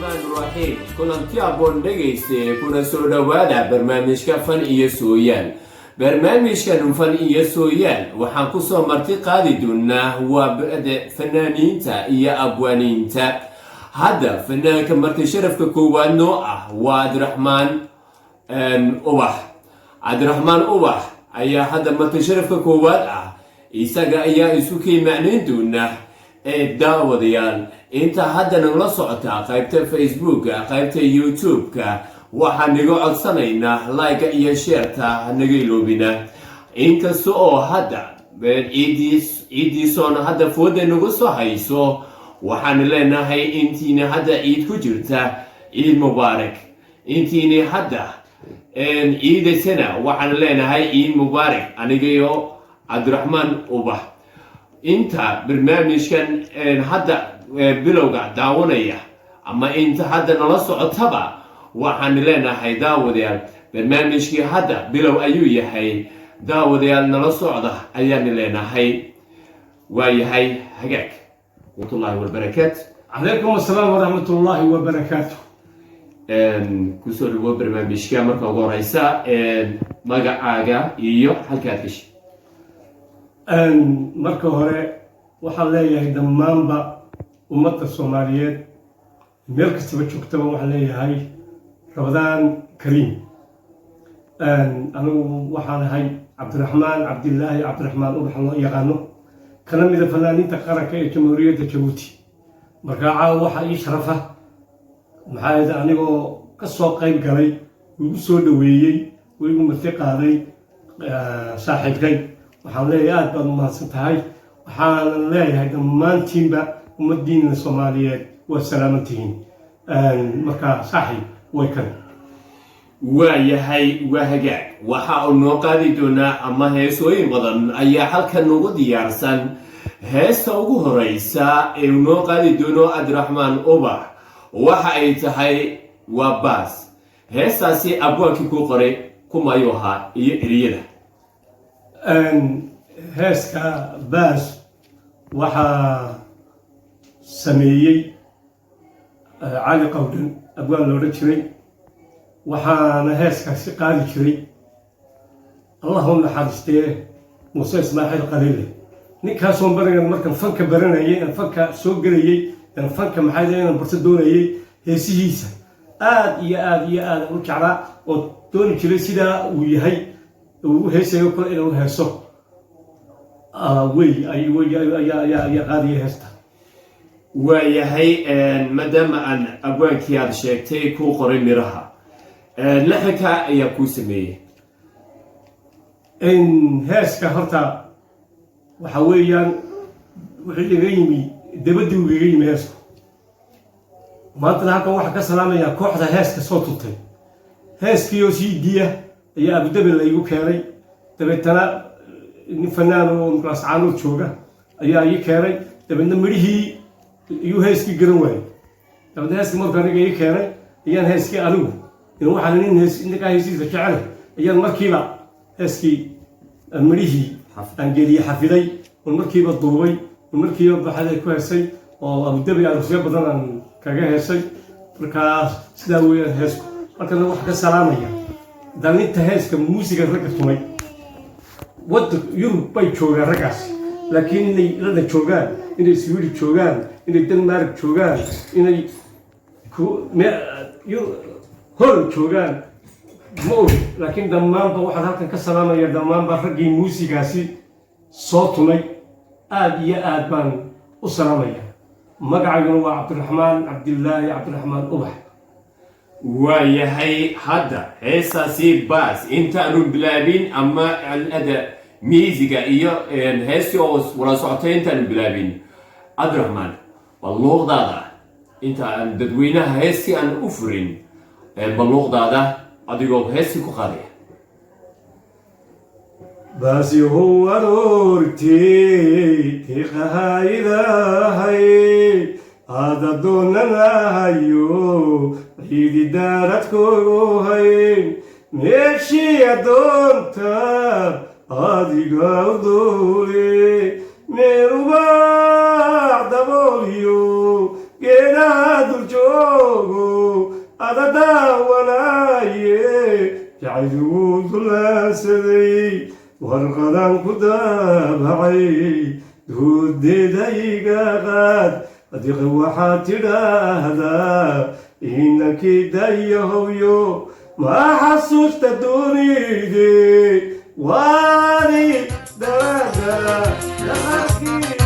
الرحمن الرحيم كلنتي أبون dhegayste kuna soo dhawaada barnaamijka fan iyo sooyaal barnaamijkan fan iyo sooyaal waxaan ku soo marti qaadi doonaa waa fanaaniinta iyo abwaaniinta hadda fanaanka marti sharafka koowaad noo ah waa Cabdiraxmaan Ubax ayaa hadda marti sharafka koowaad ah isaga ayaa isu qiimeyn doonaa daawadayaal inta hadda nagala socota qaybta Facebook-ka qaybta YouTube-ka waxaan niga codsanaynaa like iyo share-ta naga iloobina inkasta oo hadda ciidiisoona hadda fooda nagu soo hayso waxaan leenahay intiina hadda ciid ku jirta ciid mubaarak intiina hadda ciidasana waxaan leenahay ciid mubaarak anigayo Cabdiraxmaan Ubax inta barnaamijkan hadda bilowga daawanaya ama inta hadda nala socotaba waxaan leenahay daawadayaal barnaamijkii hadda bilow ayuu yahay daawadayaal nala socda ayaan leenahay waayahay hagaag warahmatullahi wabarakaatuh عليكم السلام ورحمة الله وبركاته kusoo dhawo barnaamijka marka ugu horeysa magacaaga iyo halkaad gashay marka hore waxaan leeyahay dhammaanba ummadda Soomaaliyeed meel kastaba joogtaba waxaan leeyahay Ramadaan Kariim anigu waxaan ahay Cabdiraxmaan Ubax loo yaqaano kana mid ah fanaaniinta qaranka ee Jamhuuriyadda Jabuuti marka waxa ii sharafa maxay anigoo ka soo qayb galay ugu soo dhaweeyay igu marti qaaday saaxiibkay waxaan leeyahay aad baad u mahadsan tahay waxaan leeyahay dhammaantiinba ummaddiina Soomaaliyeed waa salaamantihiin marka saaxiib way kan waayahay waa hagaag waxa uu noo qaadi doonaa ama heesooyin badan ayaa halkan ugu diyaarsan heesta ugu horeysa ee uu noo qaadi doono Cabdiraxmaan Ubax waxa ay tahay waa baas heestaasi abwaankii ku qoray kumayo ahaa iyo eriyada heeska baas waxaa sameeyey cali qawdhan abwaan loola jiray waxaana heeskaasi qaadi jiray Allahu naxariistee Muuse Ismaaciil Qaliile ninkaasoo baragan markan fanka baranayay fanka soo galayay fanka maxay leeyahay barta doonayay heesihiisa aad u jeclaa oo dooni jiray sida uu yahay uu heesayo kale inuu heeso ayaa qaadiya heesta waayahay maadaama aan abwaankii aad sheegtay ku qoray miraha laxanka ayaa ku sameeyay heeska horta waxa weeyaan wixii laga yimi dabadii uu laga yimi heesku maanta halkan waxaa ka salaamayaa kooxda heeska soo tutay heeskii oo CD ayaa Abu Dhabi la igu keenay dabeetana nin fanaan oo Nicolas Caano jooga ayaa ii keenay dabeetna midhihii iyo heeskii garan waayay dabeetna heeskii markaan aniga ii keenay ayaan heeskii anigu inuu waxaan nin ninka heesiisa jecel ayaan markiiba heeskii midhihii aan geliyay xafiday oo markiiba duubay oo markiiba baxday ku heesay oo Abu Dhabi arsiyo badan aan kaga heesay markaas sidaa weeyaan heesku markaan wax ka salaamaya dalinta heeska muusiga ragga tumay wadda Yurub bay joogaan raggaas laakiin inay la joogaan inay Sweden joogaan inay Denmark joogaan inay hol joogaan ma og laakiin dhammaanba waxaan halkan ka salaamaya dhammaanba raggii muusigaasi soo tumay aad iyo aad baan u salaamaya magacayguna waa Cabdiraxmaan Ubax waayahay hadda heestaasi baas intaanu bilaabin ama alada miisiga iyo heesti oo wala socotay intaanu bilaabin Cabdiraxmaan balluuqdaada inta aan dadweynaha heesti aan u furin balluuqdaada adigoo heesti ku qaaday baasi huwa aroorti tiqahaydahay hada doonanahayo ciidi daaradkoogu hayn meeshii adoonta adiga u doole meerubac dabooliyo geedaha dul joogo ada daawanaye jacayluu dulaasaday warqadan ku daabacay doodeeda iga qaad adiqa waxaad tidhaahdaa inankii dayahoyo ma xasuusta dunide waadi darada dhaqankii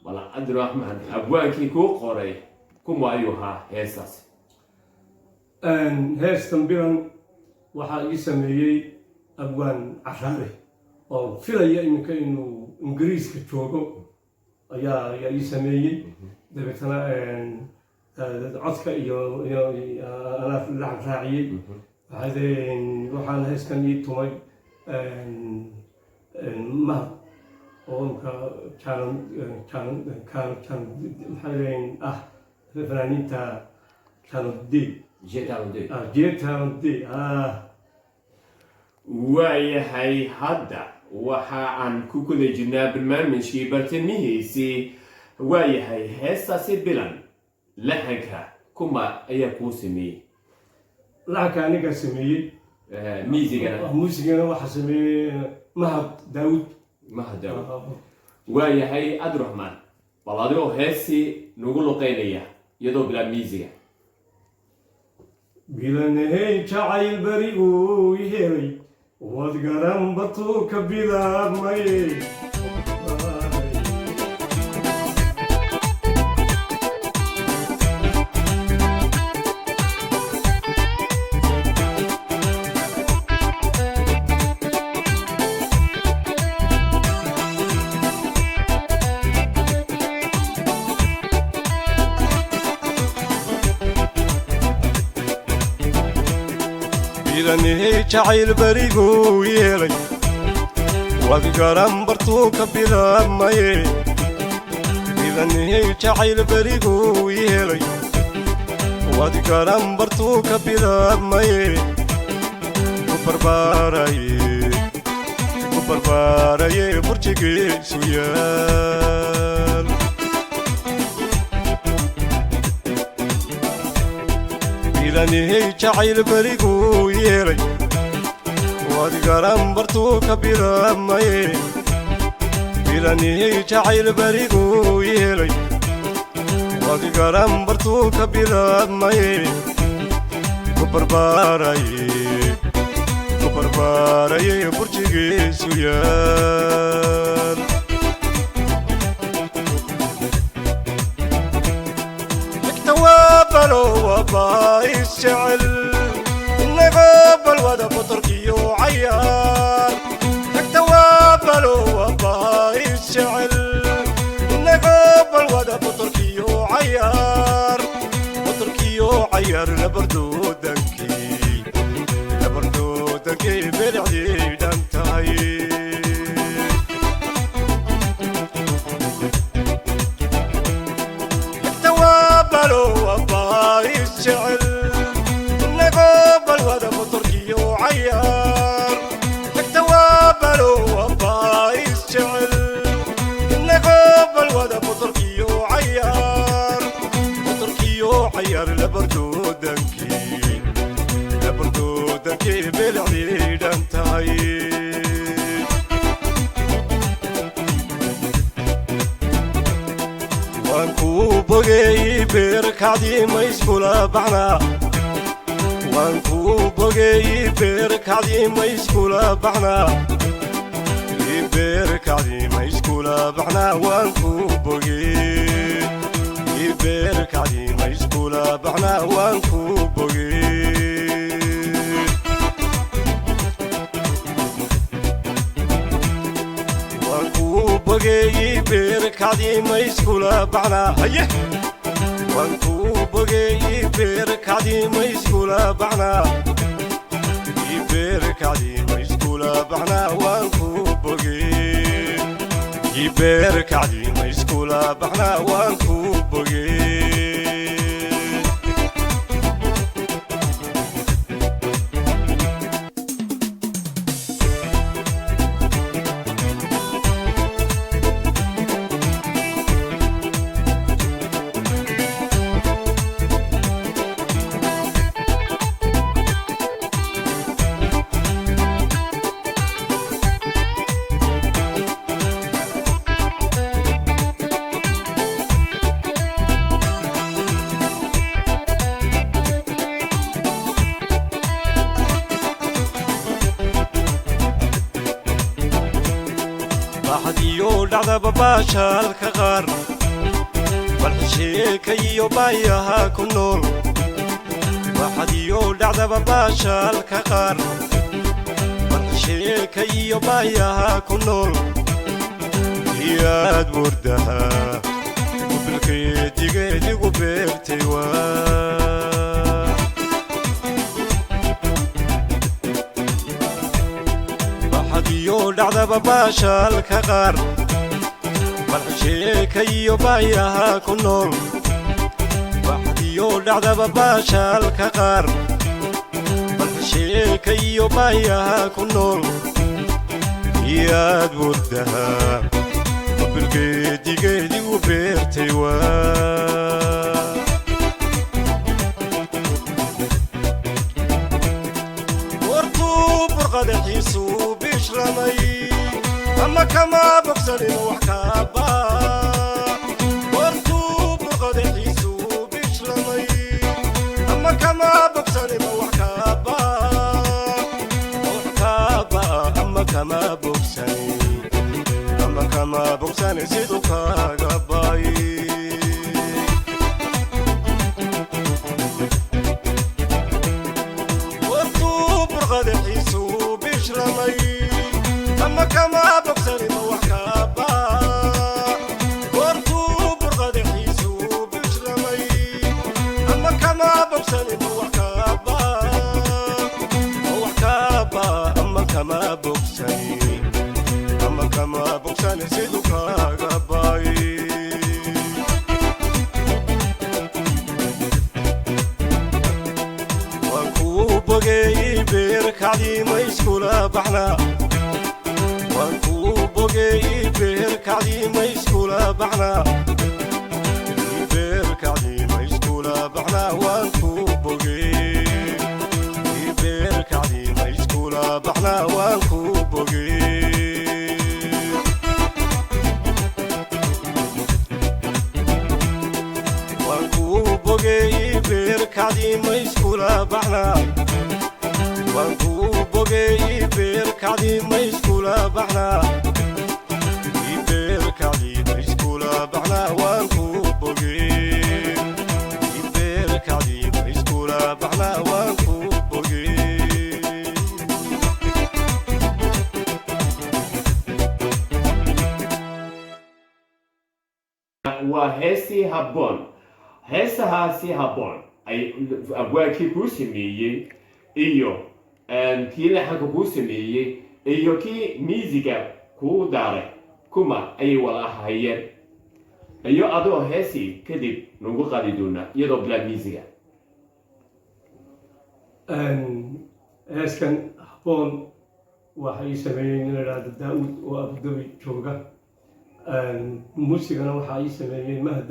bal cabdiraxmaan abwaankii kuu qoray kuma ayuu ahaa heestaasi heestan bilan waxaa ii sameeyey abwaan caraare oo filaya iminka inuu ingiriiska joogo ayaa ii sameeyey dabeetana codka iyo anaa lacag raaciyey waxaan heeskan ii tumay mahad oo imka fanaaniinta jeetalonde waayahay hadda waxa aan ku guda jirnaa barnaamijkii bartamihiisii waayahay heestaasi bilan laxanka kuma ayaa kuu sameeyey laxanka anigaa sameeyey muusigana waxaa sameeyey mahad daawud waayahay cabdiraxmaan bal adigoo heesii nagu luqeynaya iyadoo bilaa miisiga bilanahey jacayl beri uu i helay wad garan batuu ka bilaabmay bilanahey jacayl beriguu yeelay wad garan bartuu ka bilaabmaye bilanahey jacayl beriguu yeelay wad garan bartuu ka bilaabmaye ku barbaaraye burjigiisu yaal bilanahey jacayl beriguu yeelay wad garan bartuu ka bilaabmaye bilanahey jacayl beriguu yeelay wad garan bartuu ka bilaabmaye ku barbaaraye burjigiisu yaal وبايس شعل نقبل ودا بطركي وعيار نكتوابل وبايس شعل نقبل ودا بطركي وعيار بطركي وعيار لبردودنكي بالعديد انتهي شعل نقبل ودا بطركي وعيار نكتوابل وبايس شعل نقبل ودا بطركي وعيار بطركي وعيار لبردودنكي بالعديد انتهي وانكو بغي بركعدي ما يسكولا بعنا وانكو بغي بركعدي ما يسكولا بعنا بركعدي ما يسكولا بعنا وانكو بغي بركعدي ما يسكولا بعنا وانكو بغي بغي بركعدي ما يسكولا بعنا هيه وانكو بغي بركعدي ما يسكولا بعنا بركعدي ما يسكولا بعنا وانكو بغي بركعدي ما يسكولا بعنا وانكو بغي dhacda babaasha halka qaar walxisheekayo baayaha ku nool waxadiyo dhacdaba baashaalka qaar walxisheekayo baayaha ku nool iyaad burdaha gubilkeedigeedigu beertay waa waxadiyo dhacdaba baashaalka qaar walxisheekayo baayaha ku nool waxadiyo dhacdaba baashaalka qaar walxisheekayo baayaha ku nool iyaad burdaha gubilkeedigeedigu beertay waa wartuu burqadaxiisuu bishlamay ama kama bogsanin wax kaaba wartuu burqadaxiisuu bishlamay ama kama bogsanin wax kaaba ama kama bogsanin ama kama bogsanin siduu kaaga bay wartuu burqadaxiisuu bishlamay ama kama bogsanin wax kaaba wartuu burqadaxiisuu bishlamay ama kama bogsanin wax kaaba ama kama bogsanin ama kama bogsanin siduu kaaga bay waan kuu bogeeyey beerkacdii ma iskula baxnaa waan kuu bogeeyey beerkacdii ma iskula baxnaa beerkacdii ma iskula baxnaa waan kuu bogeeyey beerkacdii ma iskula baxnaa waan kuu bogeeyey waan kuu bogeeyey beerkacdii ma iskula baxnaa waan kuu bogeeyey beerkacdii ma iskula baxnaa beerkacdii ma iskula baxnaa waan kuu bogeeyey beerkacdii ma iskula baxnaa waan kuu bogeeyey waa heestii habboon heesahaasi habboon ay abwaakii kuu sameeyey iyo kii laxanka kuu sameeyey iyo kii miisiga kuu daaray kuma ayay wada ahayeen iyo adoo heesii kadib nagu qaadi doonaa iyadoo bilaa miisiga heeskan habboon waxay sameeyeen in la idhaahdo daawud oo abudabi jooga muusigana waxaa ii sameeyey mahad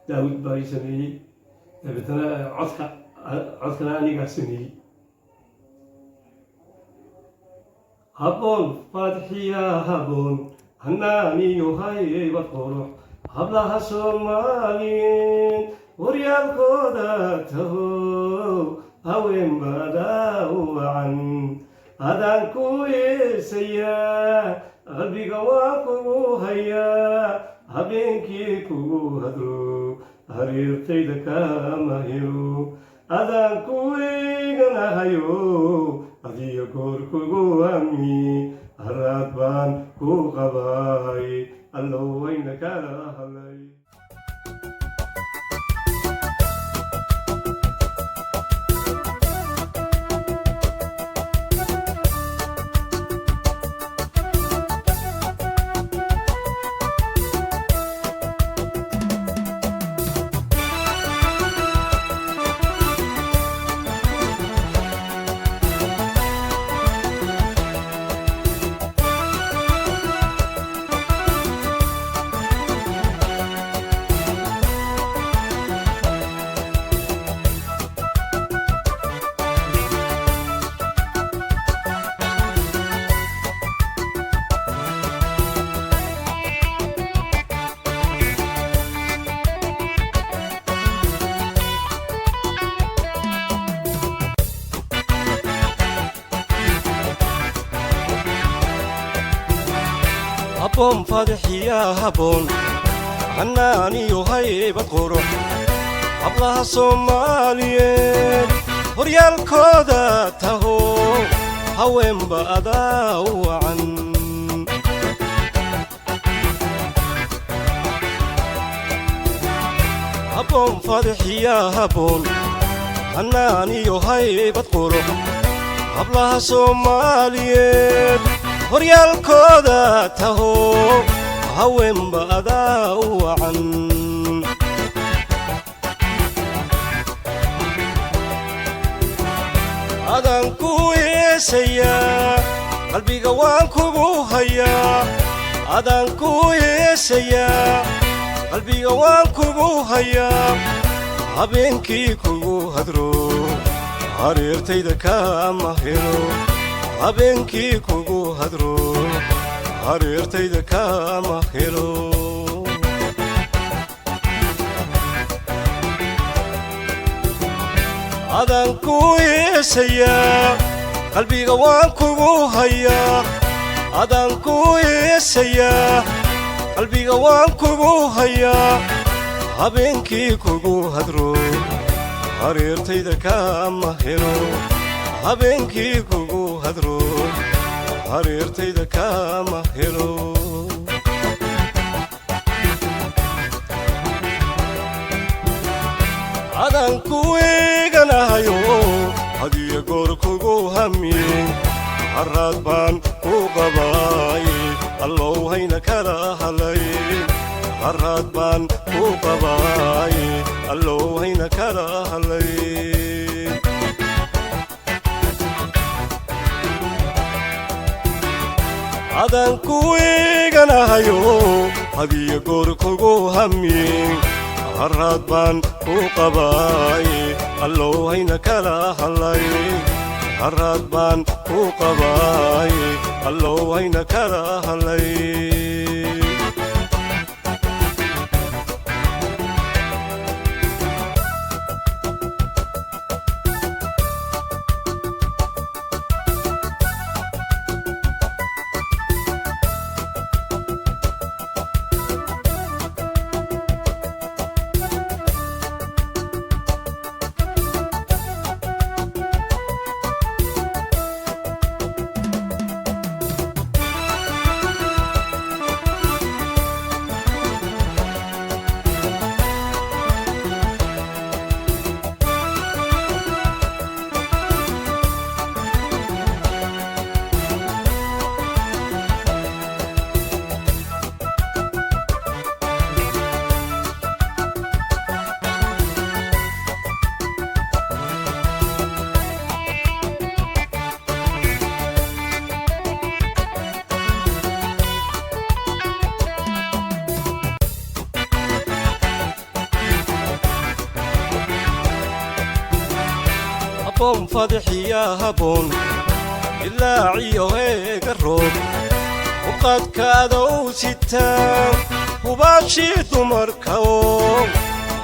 daawud baa ii sameeyey dabeetana codkana anigaa sameeyey habboon faadxiya habboon hanaaniyo hayba qurux hablaha soomaaliyeed horyaalkooda taho haweenbaada u wacan adaan ku yeesayaa qalbiga waa kugu hayaa habeenkii kugu hadlo hariirtayda kama helo adaan ku eeganahayo adiyo goor kugu ami haraad baan ku qabay allow wayna kala hadlay habboon faadxiya habboon xanaaniyo haybad qurux hablaha soomaaliyeed horyaalkooda taho haweenba adaa u wacan habboon fadxiya habboon xanaaniyo haybad qurux hablaha soomaaliyeed horyaalkooda taho haweenba adaa u wacan adaan ku heesayaa qalbiga waan kugu hayaa adaan ku heesayaa qalbiga waan kugu hayaa habeenkii kugu hadro hareertayda kama helo habeenkii kugu hadro hareertayda kama helo adaan ku heesayaa qalbiga waan kugu hayaa adaan ku heesayaa qalbiga waan kugu hayaa habeenkii kugu hadro hareertayda kama helo habeenkii kugu hadro hareertayda kama helo adaan ku eeganahayo hadiyo goor kugu hamiye haraad baan ku qabaay allow hayna kala halay haraad baan ku qabaay allow hayna kala halay adaan ku eeganahayo hadiyo goor kugu hamiye haraad baan ku qabaay allow hayna kala halay haraad baan ku qabaay allow hayna kala halay habboon fadxiya habboon ilaaciyo heega roob uqadkaada u sitaan hubaashii dumarka oo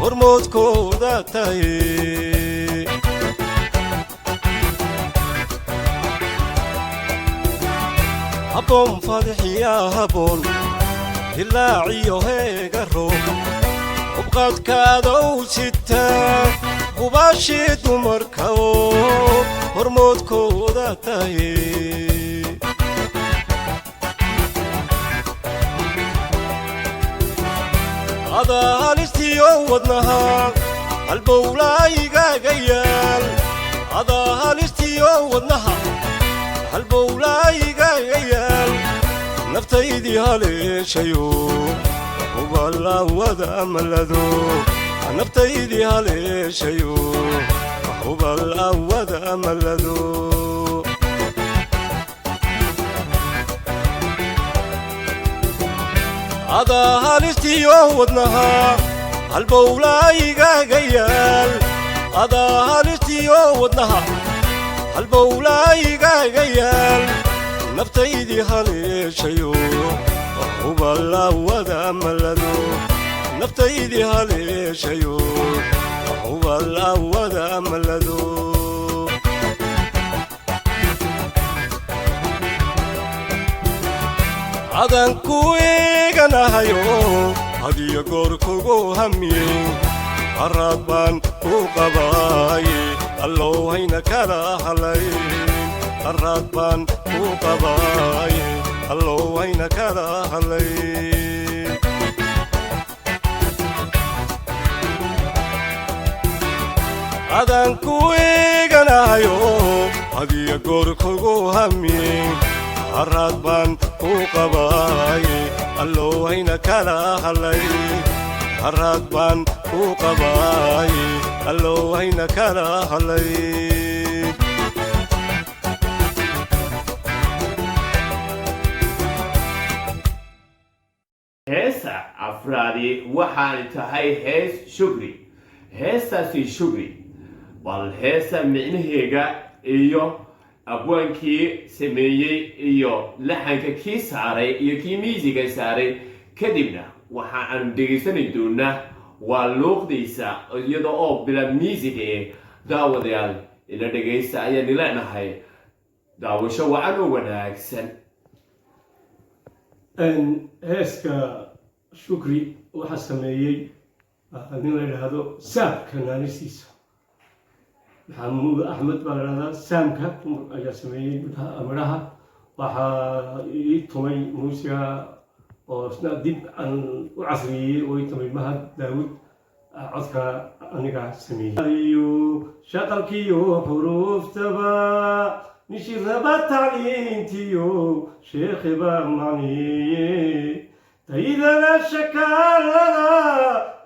hormoodkooda tahay habboon fadxiya habboon ilaaciyo heega roob uqadkaada u sitaan hubaashii dumarka oo hormoodkooda tahay adaa halistiyo wadnaha halbowlaayigaaga yaal adaa halistiyo wadnaha halbowlaayigaaga yaal naftaydii haleeshayo hubalaawada malado naftaydii haleeshayo hubalaawada malado adaa halistiyo wadnaha halbowlaayigaaga yaal adaa halistiyo wadnaha halbowlaayigaaga yaal naftaydii haleeshayo hubalaawada malado naftaydii haleeshayo hubalaawada malado adaan ku eeganahayo hadiyo goor kugu hamiyey haraad baan ku qabaaye allow hayna kala halayn haraad baan ku qabaaye allow hayna kala halayn adaan ku eeganayo hadiyo goor kugu hamiyey haraad baan ku qabaaye allow hayna kala halayn haraad baan ku qabaaye allow hayna kala halayn heesa afraadi waxaan tahay hees shukri heestaasi shukri bal heesa micnaheega iyo abwaankii sameeyey iyo laxanka kii saaray iyo kii miisiga saaray kadibna waxa aan dhegaysan doonaa waa luuqdiisa iyada oo bila miisiga daawadayaal ila dhagaysta ayaan ileenahay daawasho wacan oo wanaagsan heeska shukri waxaa sameeyey nin la yidhaahdo saamka naanisiisa maxamuud axmed baa la yidhahdaa saamka ayaa sameeyey midhaha waxaa ii tumay muusiga oo isna dib aan u casriyeeyey oo ii tumay mahad daawud codka aniga sameeyey shaqalkiyo xuruuftaba nishiraba tacliintiyo sheekhiba macniye taydana shakaalada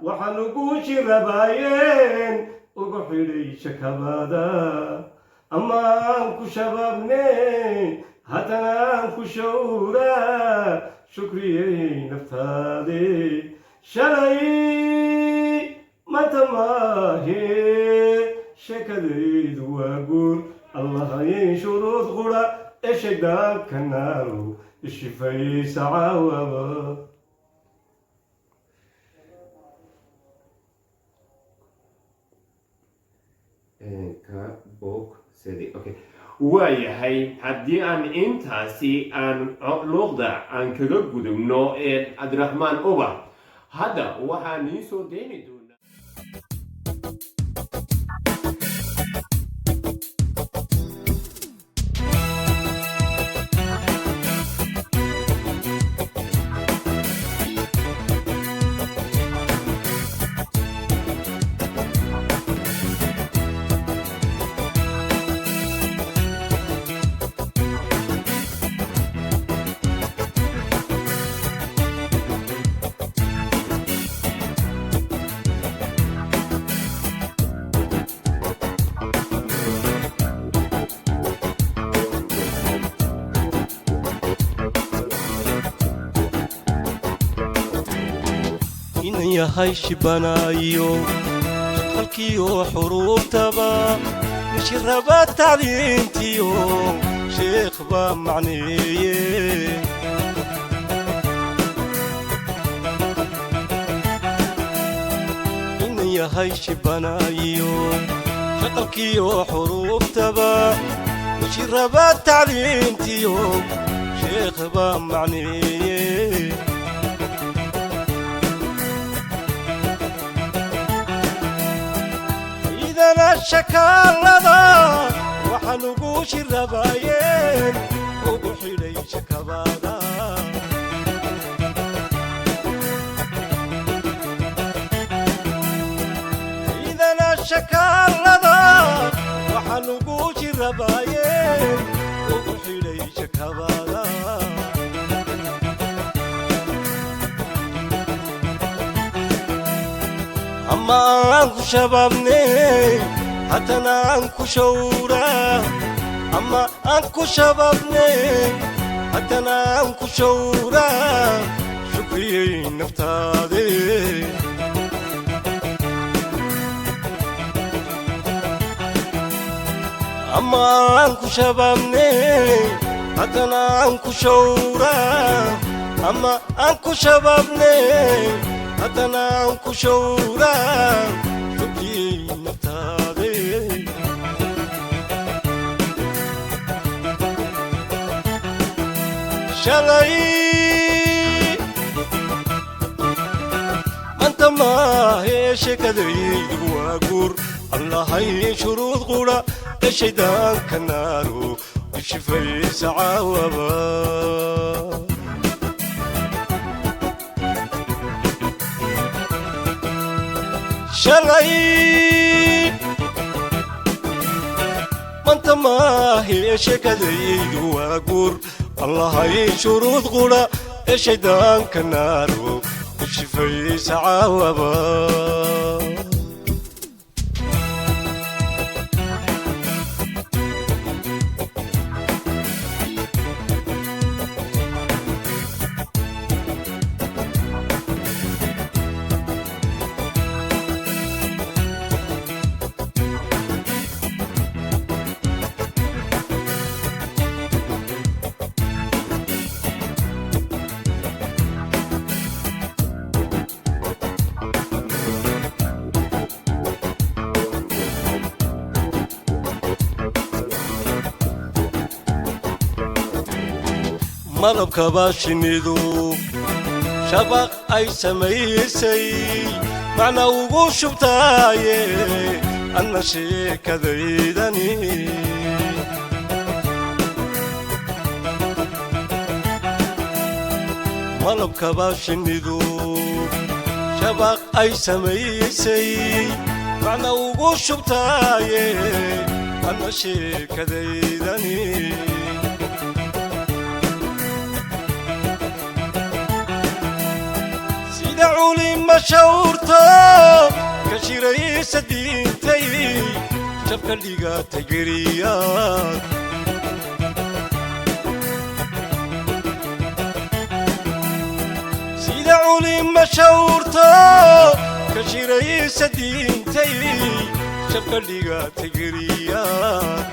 waxaan ugu jirabaayeen ugu xidhay shakabada amaan ku shabaabne haddana aan ku shawra shukriyey naftaade shalay manta maahe sheekadaydu waa guur allahayn shuruud qura ee shaydaanka naaru ishifaysa caawaba waayahay haddii aan intaasi aan luuqda aan kaga gudubno cabdiraxmaan ubax hadda waxaan ii soo deyni doonaa inan yahay shibanayo shaqalkiyo xuruuftaba nishiraba tacliintiyo sheekh baa macneeye inan yahay shibanayo shaqalkiyo xuruuftaba nishiraba tacliintiyo sheekh baa macneeye shakaalada waxaan ugu shirabaayeen ugu xidhay shakabada idana shakaalada waxaan ugu shirabaayeen ugu xidhay shakabada ama aan ku shabaabnay haddana aan ku shawraa ama aan ku shabaabnay haddana aan ku shawraa shukriyey naftaade ama aan ku shabaabnay haddana aan ku shawraa ama aan ku shabaabnay haddana aan ku shawraa shukriyey naftaade shalay maahe sheekadaydu waa guur aan lahayn shuruud qudha ee shaydaanka naaru ishifaysa caawaba shalay manta maahe sheekadaydu waa guur aan lahayn shuruud qudha ee shaydaanka naaru ishifaysa caawaba malabkaba shinnidu shabaq ay samaysay macna ugu shubtaaye anna sheekadaydani malabkaba shinnidu shabaq ay samaysay macna ugu shubtaaye anna sheekadaydani دعولي مشاورتو كشيري سدينتي شبك اللي تجريات سيدعولي مشاورتو كشيري سدينتي شبك اللي تجريات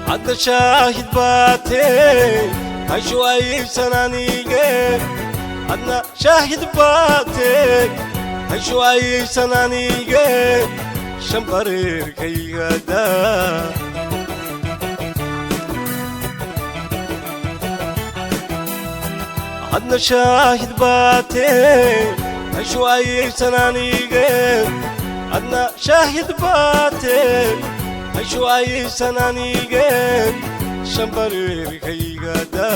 عد شاهد باتي هشو أي سنانيجي عدنا شاهد باتي هشو أي سنانيجي شمبرير كي غدا عدنا شاهد باتي هشو أي سنانيجي عدنا شاهد باتي هشو أي سنانيجين شمبرير كي غدا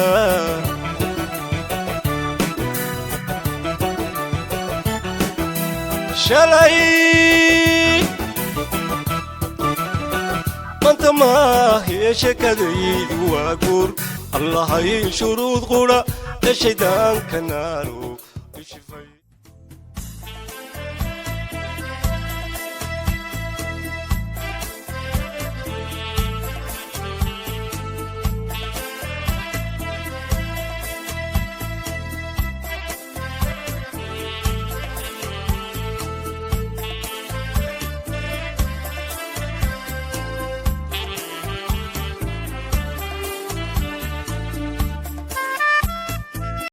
شلاي منت ما هي شكديد واقور الله هي شروط قرى الشيطان كنارو